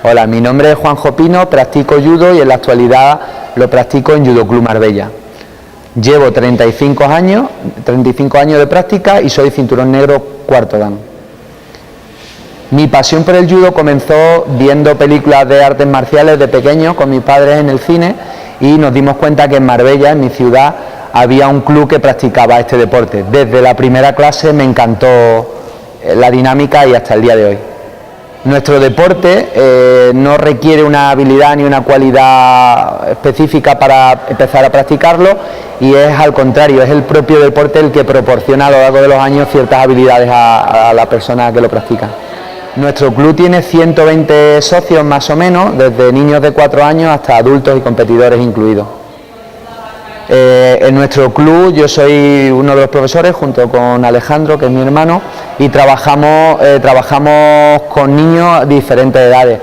Hola, mi nombre es Juanjo Pino, practico judo y en la actualidad lo practico en Judo Club Marbella. Llevo 35 años de práctica y soy cinturón negro cuarto dan. Mi pasión por el judo comenzó viendo películas de artes marciales de pequeño con mis padres en el cine y nos dimos cuenta que en Marbella, en mi ciudad, había un club que practicaba este deporte. Desde la primera clase me encantó la dinámica y hasta el día de hoy. Nuestro deporte no requiere una habilidad ni una cualidad específica para empezar a practicarlo y es al contrario, es el propio deporte el que proporciona a lo largo de los años ciertas habilidades a la persona que lo practica. Nuestro club tiene 120 socios más o menos, desde niños de 4 años hasta adultos y competidores incluidos. En nuestro club yo soy uno de los profesores junto con Alejandro, que es mi hermano, y trabajamos con niños de diferentes edades.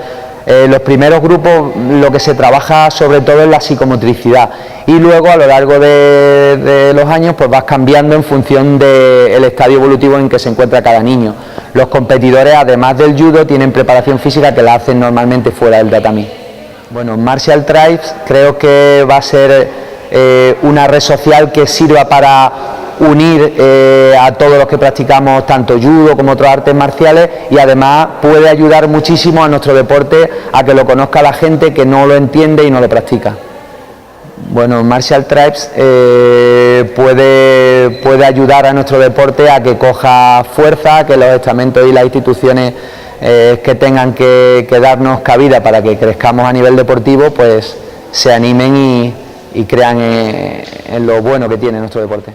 Los primeros grupos lo que se trabaja sobre todo es la psicomotricidad y luego a lo largo de los años pues vas cambiando en función del estadio evolutivo en que se encuentra cada niño. Los competidores, además del judo, tienen preparación física que la hacen normalmente fuera del tatami. Bueno, Martial Tribes creo que va a ser una red social que sirva para unir a todos los que practicamos tanto judo como otras artes marciales y además puede ayudar muchísimo a nuestro deporte a que lo conozca la gente que no lo entiende y no lo practica. Bueno, Martial Tribes puede ayudar a nuestro deporte a que coja fuerza, que los estamentos y las instituciones que tengan que darnos cabida para que crezcamos a nivel deportivo pues se animen y crean en lo bueno que tiene nuestro deporte.